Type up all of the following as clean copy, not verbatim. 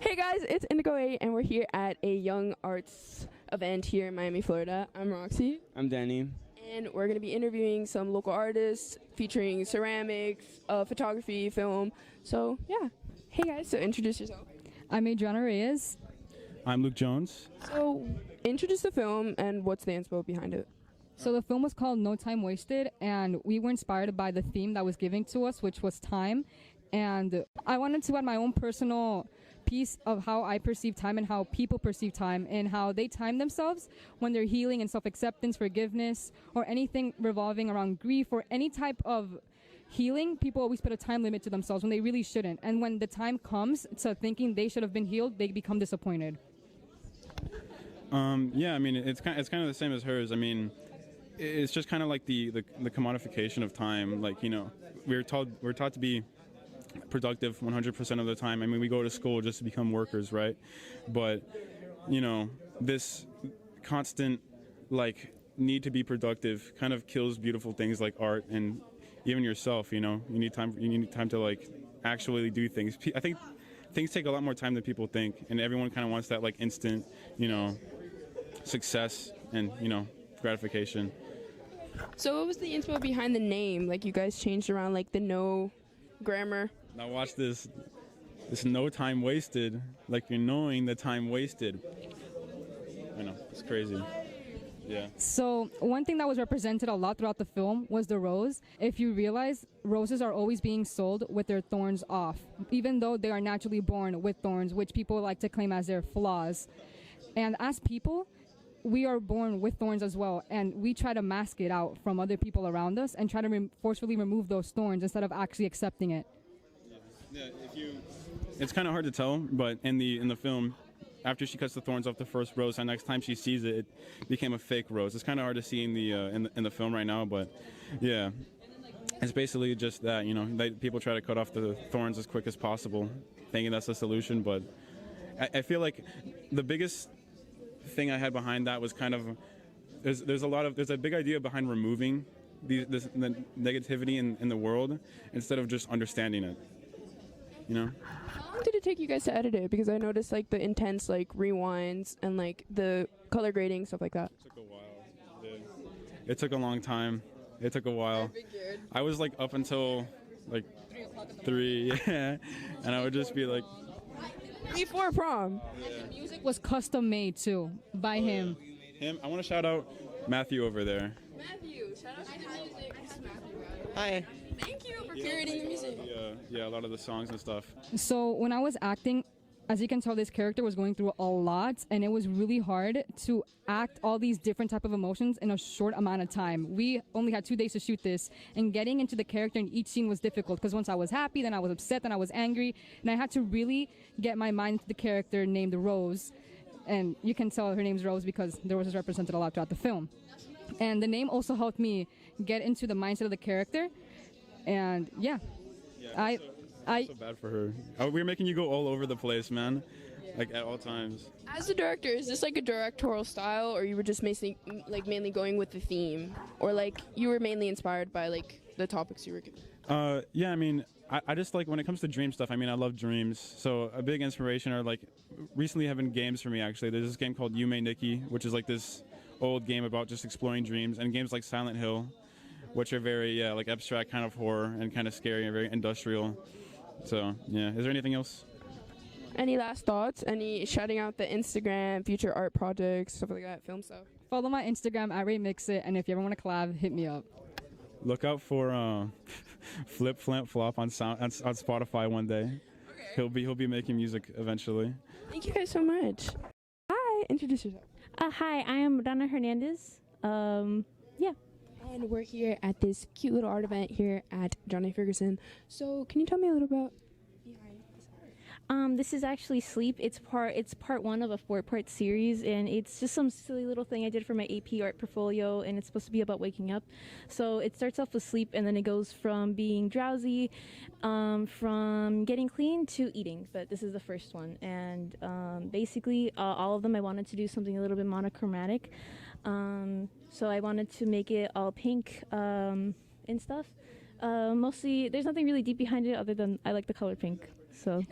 Hey guys, it's Indigo 8 and we're here at a young arts event here in Miami, Florida. I'm Roxy. I'm Danny. And we're going to be interviewing some local artists featuring ceramics, photography, film. So, yeah. Hey guys, so introduce yourself. I'm Adriana Reyes. I'm Luke Jones. So, introduce the film and what's the inspo behind it. So the film was called No Time Wasted, and we were inspired by the theme that was given to us, which was time. And I wanted to add my own personal piece of how I perceive time and how people perceive time and how they time themselves when they're healing and self-acceptance, forgiveness, or anything revolving around grief or any type of healing. People always put a time limit to themselves when they really shouldn't. And when the time comes to thinking they should have been healed, they become disappointed. Yeah, I mean, it's kind of the same as hers. I mean, it's just kind of like the commodification of time. Like, you know, we're taught to be productive 100% of the time. I mean, we go to school just to become workers, right? But, you know, this constant, like, need to be productive kind of kills beautiful things like art and even yourself, you know? You need time to, like, actually do things. I think things take a lot more time than people think, and everyone kind of wants that, like, instant, you know, success and, you know, gratification. So, what was the inspo behind the name? Like, you guys changed around, like, the no grammar. Now watch this. This no time wasted. Like you're knowing the time wasted. I know, it's crazy. Yeah. So one thing that was represented a lot throughout the film was the rose. If you realize, roses are always being sold with their thorns off, even though they are naturally born with thorns, which people like to claim as their flaws. And as people, we are born with thorns as well, and we try to mask it out from other people around us and try to forcefully remove those thorns instead of actually accepting it. Yeah, it's kind of hard to tell, but in the film, after she cuts the thorns off the first rose, and next time she sees it, it became a fake rose. It's kind of hard to see in the film right now, but yeah, it's basically just that, you know, people try to cut off the thorns as quick as possible, thinking that's the solution. But I feel like the biggest thing I had behind that was kind of there's a big idea behind removing the negativity in the world instead of just understanding it. You know? How long did it take you guys to edit it? Because I noticed like the intense like rewinds and like the color grading, stuff like that. It took a while. It took a long time. It took a while. I was like up until like 3, yeah, and I would just be like before prom. And the music was custom made too by him. Him. I want to shout out Matthew over there. Matthew, shout out to the music. This is Matthew. Hi. Thank you for curating the music. Yeah, a lot of the songs and stuff. So when I was acting, as you can tell, this character was going through a lot, and it was really hard to act all these different type of emotions in a short amount of time. We only had 2 days to shoot this, and getting into the character in each scene was difficult because once I was happy, then I was upset, then I was angry, and I had to really get my mind into the character named Rose. And you can tell her name's Rose because the rose is represented a lot throughout the film. And the name also helped me get into the mindset of the character. And yeah, I so bad for her. We're making you go all over the place, man. Like at all times. As a director, is this like a directorial style, or you were just mainly going with the theme, or like you were mainly inspired by like the topics you were? Yeah, I mean, I just like when it comes to dream stuff. I mean, I love dreams. So a big inspiration are like recently have been games for me. Actually, there's this game called You May Nikki, which is like this old game about just exploring dreams, and games like Silent Hill, which are very like abstract kind of horror and kind of scary and very industrial. So yeah, is there anything else? Any last thoughts? Any shouting out the Instagram, future art projects, stuff like that, film stuff? Follow my Instagram at RayMixIt, and if you ever want to collab, hit me up. Look out for Flip Flamp Flop on Spotify one day. Okay. He'll be making music eventually. Thank you guys so much. Hi, introduce yourself. Hi, I am Rana Hernandez. Yeah. And we're here at this cute little art event here at Johnny Ferguson. So, can you tell me a little about behind this art? This is actually Sleep. It's part 1 of a 4-part series, and it's just some silly little thing I did for my AP art portfolio, and it's supposed to be about waking up. So it starts off with sleep, and then it goes from being drowsy, from getting clean to eating. But this is the first one, and basically all of them I wanted to do something a little bit monochromatic. So I wanted to make it all pink and stuff. Mostly, there's nothing really deep behind it other than I like the color pink. So.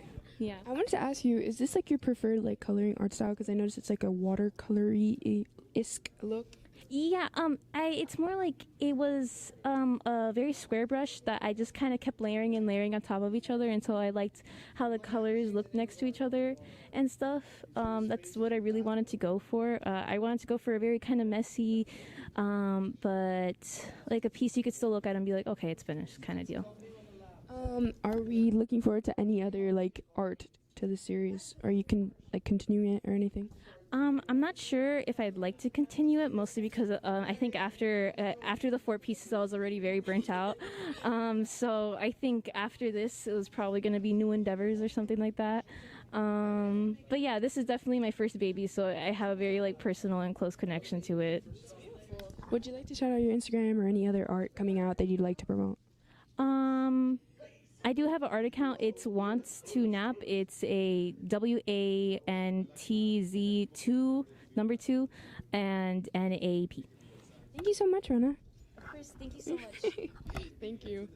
Yeah. I wanted to ask you, is this like your preferred like coloring art style? Because I noticed it's like a watercolory-esque look. Yeah, it's more like it was a very square brush that I just kind of kept layering and layering on top of each other until I liked how the colors looked next to each other and stuff. That's what I really wanted to go for. I wanted to go for a very kind of messy, but like a piece you could still look at and be like, okay, it's finished kind of deal. Are we looking forward to any other like art to the series? Or you can like continue it or anything? I'm not sure if I'd like to continue it, mostly because I think after the 4 pieces, I was already very burnt out. So I think after this, it was probably going to be new endeavors or something like that. But yeah, this is definitely my first baby, so I have a very like personal and close connection to it. Would you like to shout out your Instagram or any other art coming out that you'd like to promote? I do have an art account. It's Wants to Nap. It's a WANTZ2 number 2 and an AAP. Thank you so much, Rana. Of course, thank you so much. Thank you.